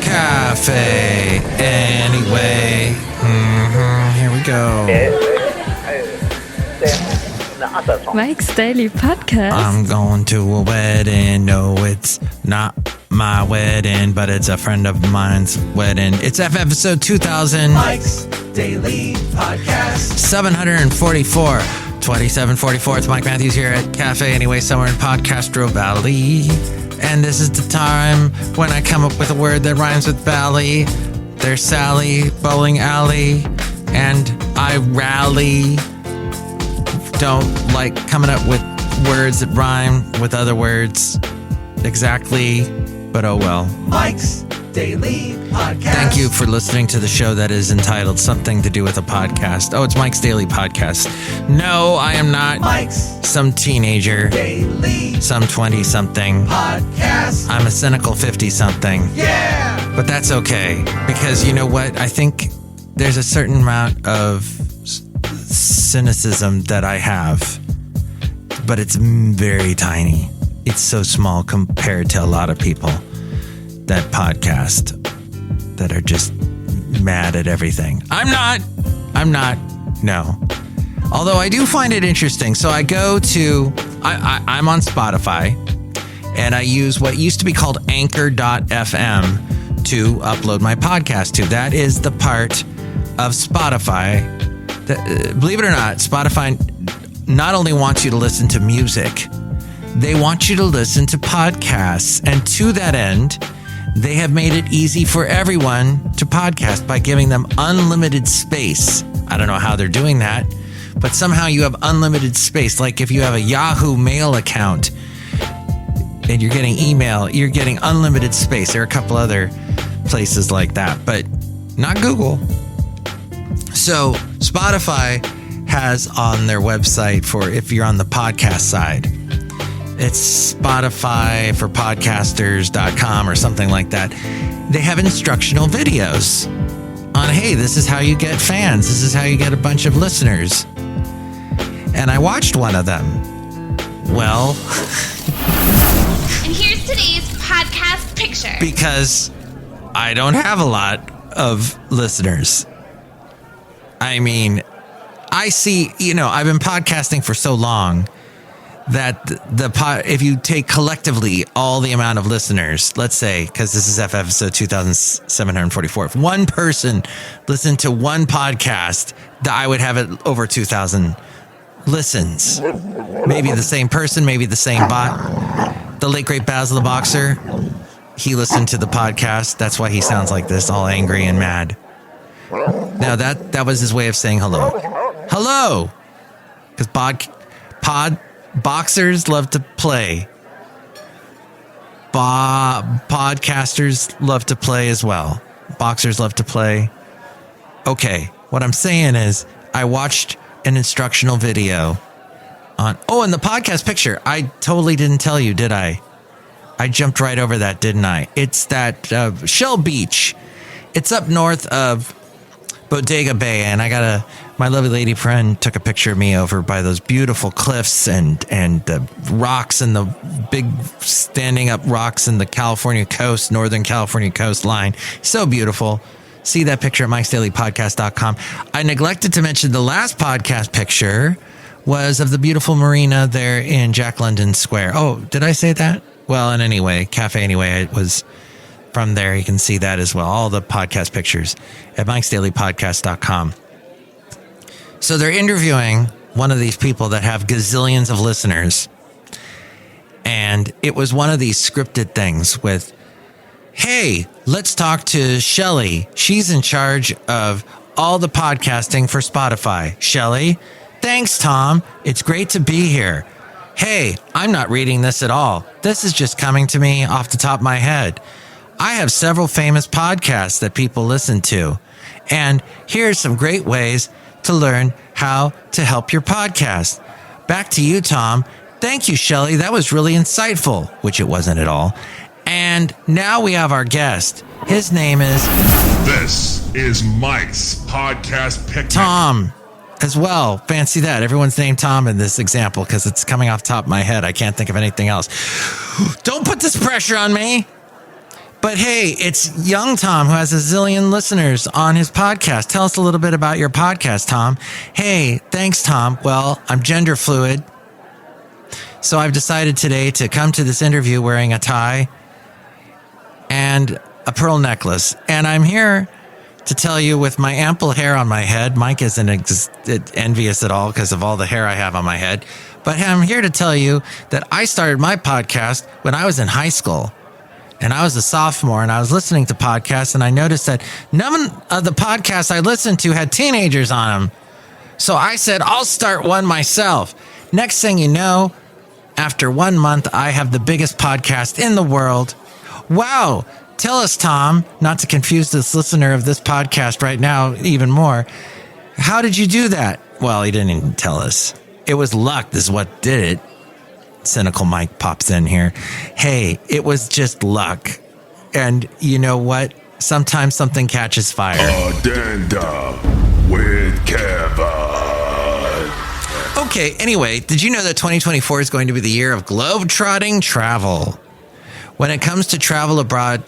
Café Anyway. Here we go. Mike's Daily Podcast. I'm going to a wedding. No, it's not my wedding, but it's a friend of mine's wedding. It's episode 2000. Mike's Daily Podcast. 744. 2744. It's Mike Matthews here at Café Anyway, somewhere in Podcastro Valley. And this is the time when I come up with a word that rhymes with Valley. There's Sally, bowling alley, and I rally. Don't like coming up with words that rhyme with other words exactly, but oh well. Mike's Daily Podcast. Thank you for listening to the show that is entitled Something to Do with a Podcast. Oh, it's Mike's Daily Podcast. No, I am not Mike's some teenager, Daily some 20-something. Podcast. I'm a cynical 50-something. Yeah! But that's okay, because you know what? I think there's a certain amount of cynicism that I have, but it's very tiny. It's so small compared to a lot of people that podcast that are just mad at everything. I'm not, no. Although I do find it interesting. So I go to, I'm on Spotify, and I use what used to be called Anchor.fm to upload my podcast to. That is the part of Spotify that, believe it or not, Spotify not only wants you to listen to music, they want you to listen to podcasts. And to that end, they have made it easy for everyone to podcast by giving them unlimited space. I don't know how they're doing that, but somehow you have unlimited space. Like if you have a Yahoo Mail account and you're getting email, you're getting unlimited space. There are a couple other places like that, but not Google. So Spotify has on their website, for if you're on the podcast side, it's Spotify for podcasters.com or something like that. They have instructional videos on, hey, this is how you get fans. This is how you get a bunch of listeners. And I watched one of them. Well, and here's today's podcast picture. Because I don't have a lot of listeners. I mean, I see, I've been podcasting for so long that if you take collectively all the amount of listeners, let's say, because this is episode 2744, if one person listened to one podcast, I would have it over 2,000 listens. Maybe the same person, maybe the same bot. The late great Basil the Boxer, he listened to the podcast. That's why he sounds like this, all angry and mad. Now that was his way of saying hello. Hello! Because boxers love to play. Podcasters love to play as well. Boxers love to play. Okay, what I'm saying is I watched an instructional video on... Oh, and the podcast picture. I totally didn't tell you, did I? I jumped right over that, didn't I? It's that Shell Beach. It's up north of Bodega Bay, and my lovely lady friend took a picture of me over by those beautiful cliffs and the rocks and the big standing up rocks in the California coast, Northern California coastline. So beautiful. See that picture at MikesDailyPodcast.com. I neglected to mention the last podcast picture was of the beautiful marina there in Jack London Square. Oh, did I say that? Well, and anyway, Café Anyway, it was from there. You can see that as well. All the podcast pictures at MikesDailyPodcast.com. So they're interviewing one of these people that have gazillions of listeners. And it was one of these scripted things with, hey, let's talk to Shelly. She's in charge of all the podcasting for Spotify. Shelly, thanks, Tom. It's great to be here. Hey, I'm not reading this at all. This is just coming to me off the top of my head. I have several famous podcasts that people listen to. And here's some great ways to learn how to help your podcast. Back to you, Tom. Thank you, Shelly. That was really insightful, which it wasn't at all. And now we have our guest. His name is... This is Mike's Podcast Picnic. Tom as well. Fancy that. Everyone's named Tom in this example because it's coming off the top of my head. I can't think of anything else. Don't put this pressure on me. But hey, it's young Tom who has a zillion listeners on his podcast. Tell us a little bit about your podcast, Tom. Hey, thanks, Tom. Well, I'm gender fluid. So I've decided today to come to this interview wearing a tie and a pearl necklace. And I'm here to tell you with my ample hair on my head. Mike isn't envious at all because of all the hair I have on my head. But I'm here to tell you that I started my podcast when I was in high school. And I was a sophomore, and I was listening to podcasts, and I noticed that none of the podcasts I listened to had teenagers on them. So I said, I'll start one myself. Next thing you know, after 1 month, I have the biggest podcast in the world. Wow. Tell us, Tom, not to confuse this listener of this podcast right now even more. How did you do that? Well, he didn't even tell us. It was luck is what did it. Cynical Mike pops in here. Hey, it was just luck. And you know what? Sometimes something catches fire. Addenda with Kevin. Okay, anyway, did you know that 2024 is going to be the year of globe-trotting travel? When it comes to travel abroad,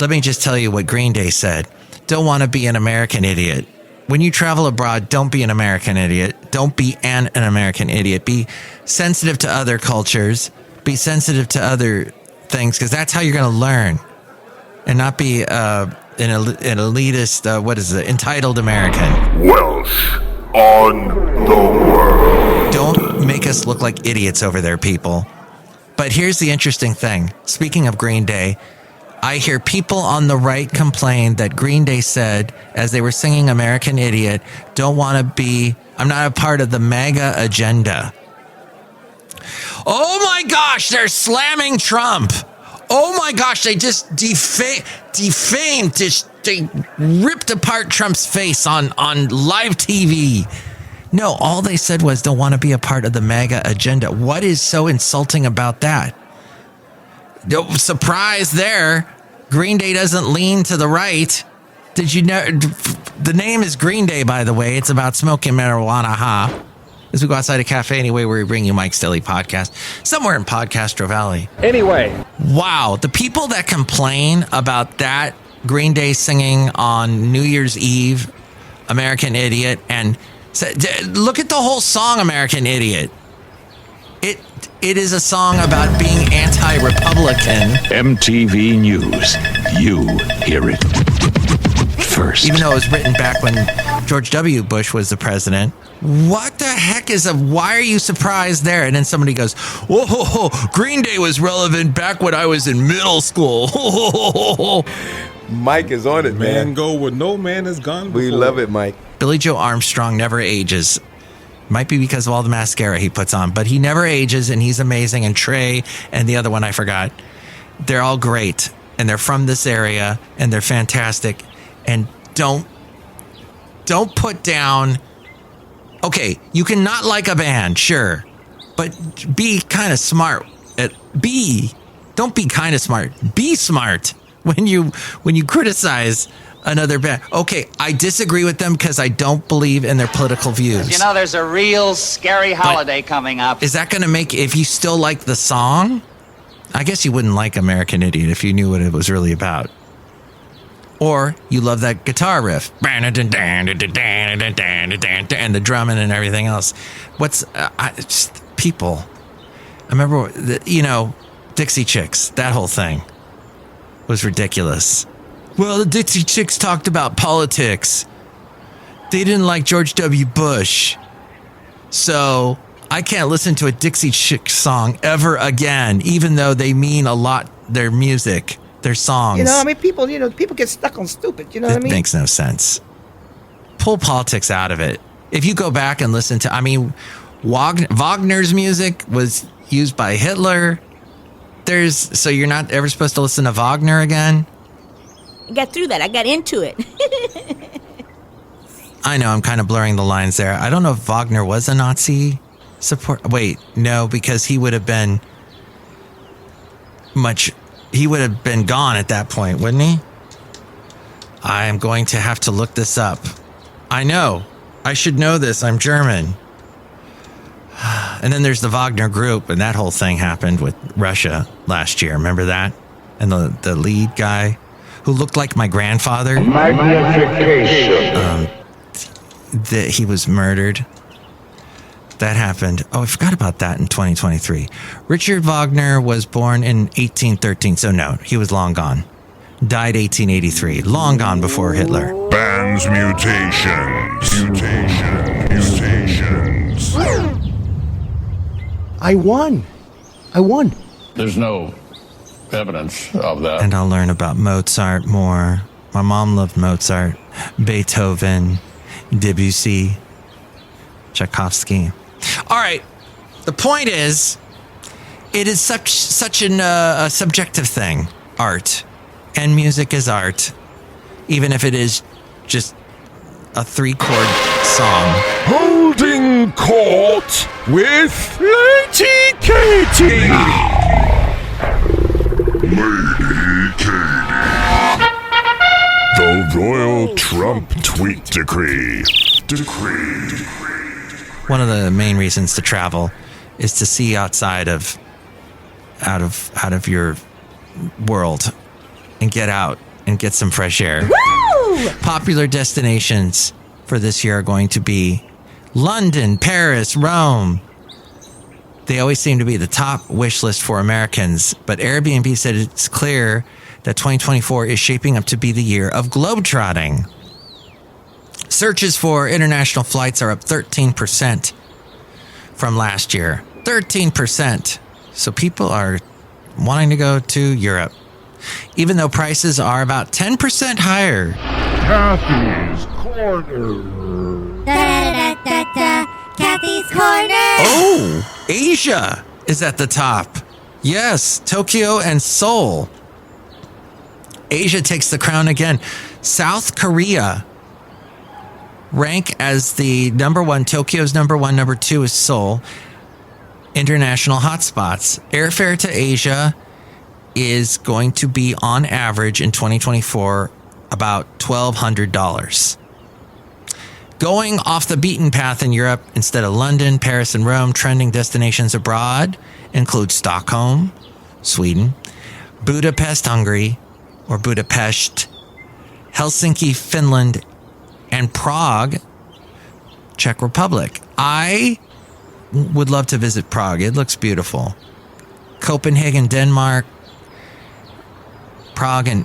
let me just tell you what Green Day said. Don't want to be an American idiot. When you travel abroad, don't be an American idiot. Don't be an American idiot. Be sensitive to other cultures. Be sensitive to other things, because that's how you're going to learn. And not be an elitist, entitled American. Welsh on the world. Don't make us look like idiots over there, people. But here's the interesting thing. Speaking of Green Day, I hear people on the right complain that Green Day said, as they were singing American Idiot, I'm not a part of the MAGA agenda. Oh my gosh, they're slamming Trump. Oh my gosh, they just defamed, they ripped apart Trump's face on live TV. No, all they said was don't want to be a part of the MAGA agenda. What is so insulting about that? No surprise there. Green Day doesn't lean to the right. Did you know? The name is Green Day, by the way. It's about smoking marijuana, As we go outside a Café Anyway, where we bring you Mike's Daily Podcast, somewhere in Podcastro Valley. Anyway. Wow. The people that complain about that Green Day singing on New Year's Eve, American Idiot, and look at the whole song, American Idiot. It is a song about being anti-Republican. MTV News. You hear it first. Even though it was written back when George W. Bush was the president. What the heck why are you surprised there? And then somebody goes, whoa, Green Day was relevant back when I was in middle school. Mike is on it, man. Man go where no man has gone before. We love it, Mike. Billy Joe Armstrong never ages. Might be because of all the mascara he puts on, but he never ages, and he's amazing. And Trey and the other one I forgot, they're all great, and they're from this area, and they're fantastic. And don't put down. Okay, you can not like a band, sure, but be kind of smart. Don't be kind of smart. Be smart when you criticize another band. Okay, I disagree with them because I don't believe in their political views. You know, there's a real scary holiday coming up. Is that going to make, if you still like the song, I guess you wouldn't like American Idiot if you knew what it was really about. Or you love that guitar riff. And the drumming and everything else. People. I remember, Dixie Chicks, that whole thing was ridiculous. Well, the Dixie Chicks talked about politics. They didn't like George W. Bush. So I can't listen to a Dixie Chicks song ever again, even though they mean a lot, their music, their songs. People get stuck on stupid. You know what I mean? It makes no sense. Pull politics out of it. If you go back and listen to, Wagner's music was used by Hitler. So you're not ever supposed to listen to Wagner again? I got through that. I got into it. I know, I'm kind of blurring the lines there. I don't know if Wagner was a Nazi support. Wait, no, because he would have been gone at that point, wouldn't he? I am going to have to look this up. I know. I should know this. I'm German. And then there's the Wagner Group, and that whole thing happened with Russia last year. Remember that? and the lead guy who looked like my grandfather. Magnification. That he was murdered. That happened. Oh, I forgot about that in 2023. Richard Wagner was born in 1813, so no, he was long gone. Died 1883, long gone before Hitler. Band's mutations. Mutations. I won. There's no evidence of that. And I'll learn about Mozart more. My mom loved Mozart, Beethoven, Debussy, Tchaikovsky. All right. The point is, it is such a subjective thing, art. And music is art, even if it is just a 3-chord song. Holding court with Lady Katie. Lady Katie. The Royal Trump Tweet Decree. One of the main reasons to travel is to see outside of out of your world and get out and get some fresh air. Woo! Popular destinations for this year are going to be London, Paris, Rome. They always seem to be the top wish list for Americans, but Airbnb said it's clear that 2024 is shaping up to be the year of globetrotting. Searches for international flights are up 13% from last year. 13%. So people are wanting to go to Europe, even though prices are about 10% higher. Kathy's Corner. Kathy's Corner. Oh, Asia is at the top. Yes, Tokyo and Seoul. Asia takes the crown again. South Korea rank as the number one. Tokyo's number one. Number two is Seoul. International hotspots. Airfare to Asia is going to be on average in 2024 about $1,200. Going off the beaten path in Europe, instead of London, Paris, and Rome, trending destinations abroad include Stockholm, Sweden, Budapest, Hungary, or Budapest, Helsinki, Finland, and Prague, Czech Republic. I would love to visit Prague. It looks beautiful. Copenhagen, Denmark, Prague, and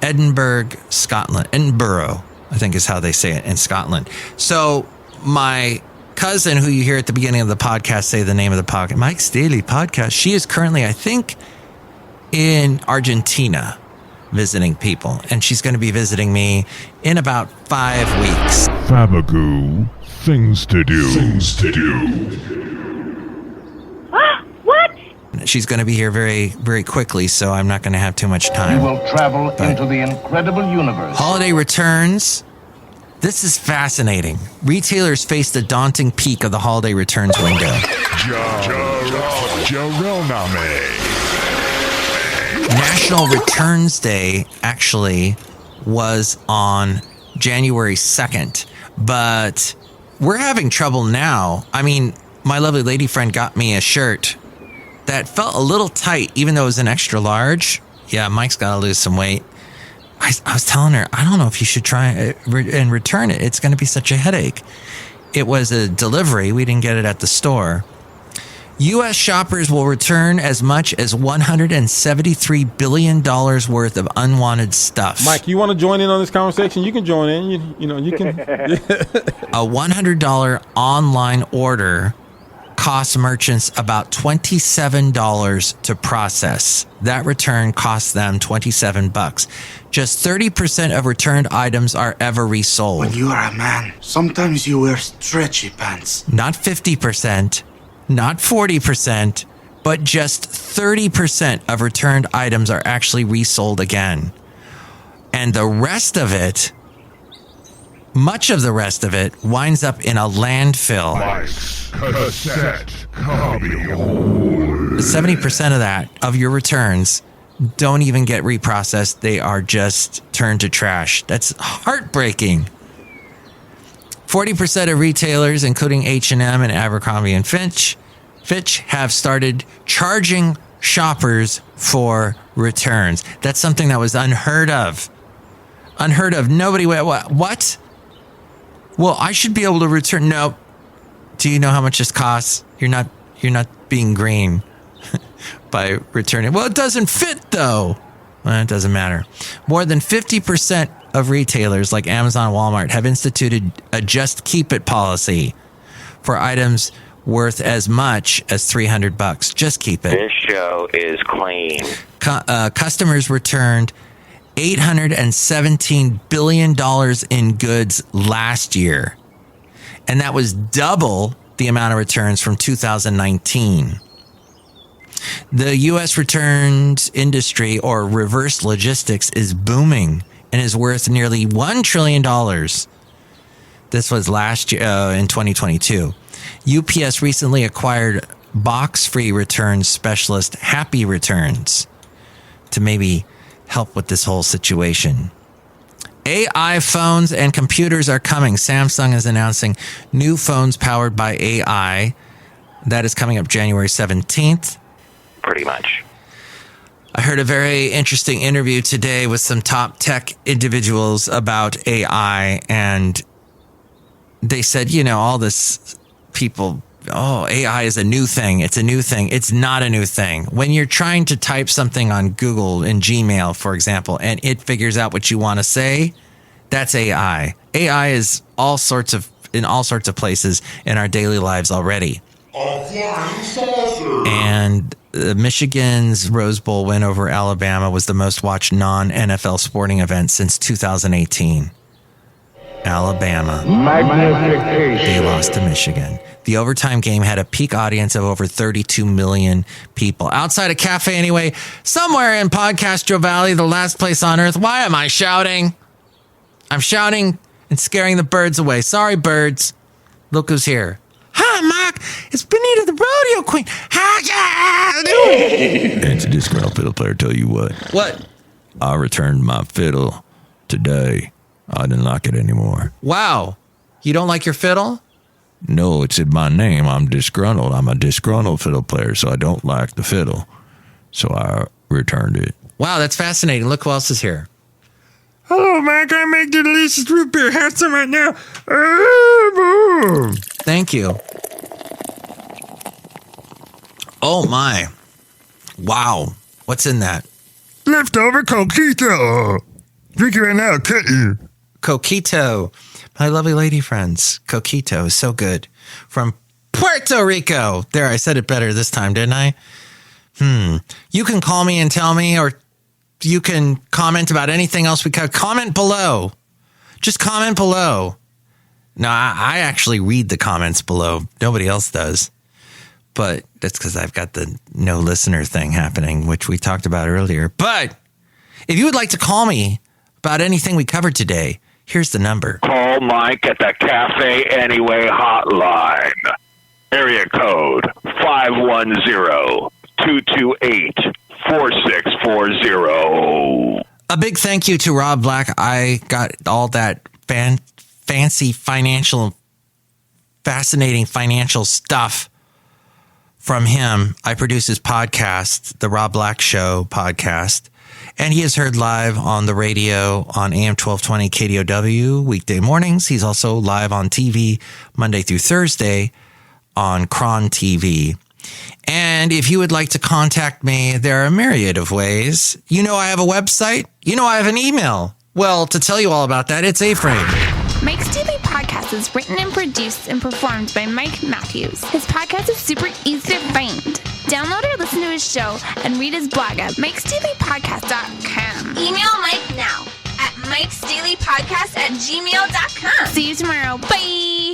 Edinburgh, Scotland. Edinburgh, I think is how they say it in Scotland. So my cousin, who you hear at the beginning of the podcast say the name of the podcast, Mike's Daily Podcast, she is currently, I think, in Argentina visiting people. And she's going to be visiting me in about 5 weeks. Fabagoo. Things to do. What? She's going to be here very, very quickly, so I'm not going to have too much time. You will travel into the incredible universe. Holiday returns. This is fascinating. Retailers face the daunting peak of the holiday returns window. National Returns Day actually was on January 2nd, but we're having trouble now. I mean, my lovely lady friend got me a shirt that felt a little tight, even though it was an extra large. Yeah, Mike's got to lose some weight. I was telling her, I don't know if you should try it and return it. It's going to be such a headache. It was a delivery. We didn't get it at the store. U.S. shoppers will return as much as $173 billion worth of unwanted stuff. Mike, you want to join in on this conversation? You can join in. You can. A $100 online order costs merchants about $27 to process. That return costs them $27. Just 30% of returned items are ever resold. When you are a man, sometimes you wear stretchy pants. Not 50%, not 40%, but just 30% of returned items are actually resold again. And the rest of it, much of the rest of it, winds up in a landfill. Cassette copy hole. 70% of that, of your returns, don't even get reprocessed. They are just turned to trash. That's heartbreaking. 40% of retailers, including H&M and Abercrombie and Fitch, have started charging shoppers for returns. That's something that was unheard of. Unheard of. Nobody went, what? Well, I should be able to return. No. Do you know how much this costs? You're not being green by returning. Well, it doesn't fit though. Well, it doesn't matter. More than 50% of retailers like Amazon and Walmart have instituted a just keep it policy for items worth as much as $300. Just keep it. This show is clean. Customers returned $817 billion in goods last year. And that was double the amount of returns from 2019. The U.S. returns industry, or reverse logistics, is booming and is worth nearly $1 trillion. This was last year in 2022. UPS recently acquired box-free returns specialist Happy Returns to maybe help with this whole situation. AI phones and computers are coming. Samsung is announcing new phones powered by AI. That is coming up January 17th. Pretty much. I heard a very interesting interview today with some top tech individuals about AI, and they said, all this people, AI is a new thing. It's a new thing. It's not a new thing. When you're trying to type something on Google in Gmail, for example, and it figures out what you want to say, that's AI. AI is in all sorts of places in our daily lives already. And Michigan's Rose Bowl win over Alabama was the most watched non-NFL sporting event since 2018. Alabama. They lost to Michigan. The overtime game had a peak audience of over 32 million people. Outside of Café Anyway, somewhere in Podcastro Valley, the last place on earth. Why am I shouting? I'm shouting and scaring the birds away. Sorry, birds. Look who's here. Hi, Mike. It's Benita, the rodeo queen. How you doing? And to Disgruntled Fiddle Player, tell you what. What? I returned my fiddle today. I didn't like it anymore. Wow. You don't like your fiddle? No, it's in my name. I'm disgruntled. I'm a disgruntled fiddle player, so I don't like the fiddle. So I returned it. Wow, that's fascinating. Look who else is here. Hello, Mike. I make the delicious root beer. Have some right now. Thank you. Oh, my. Wow. What's in that? Leftover coquito. Drink it right now. Cut you. Coquito. My lovely lady friends. Coquito is so good. From Puerto Rico. There, I said it better this time, didn't I? You can call me and tell me, or you can comment about anything else we could. Comment below. Just comment below. No, I actually read the comments below. Nobody else does. But that's because I've got the no listener thing happening, which we talked about earlier. But if you would like to call me about anything we covered today, here's the number. Call Mike at the Café Anyway hotline. Area code 510-228-4640. A big thank you to Rob Black. I got all that fancy fascinating financial stuff from him. I produce his podcast, The Rob Black Show podcast. And he is heard live on the radio on AM 1220 KDOW weekday mornings. He's also live on TV Monday through Thursday on Cron TV. And if you would like to contact me, there are a myriad of ways. I have a website. I have an email. Well, to tell you all about that, it's A-Frame. Mike's Daily Podcast is written and produced and performed by Mike Matthews. His podcast is super easy to find. Download or listen to his show and read his blog at MikesDailyPodcast.com. Email Mike now at MikesDailyPodcast@gmail.com. See you tomorrow. Bye.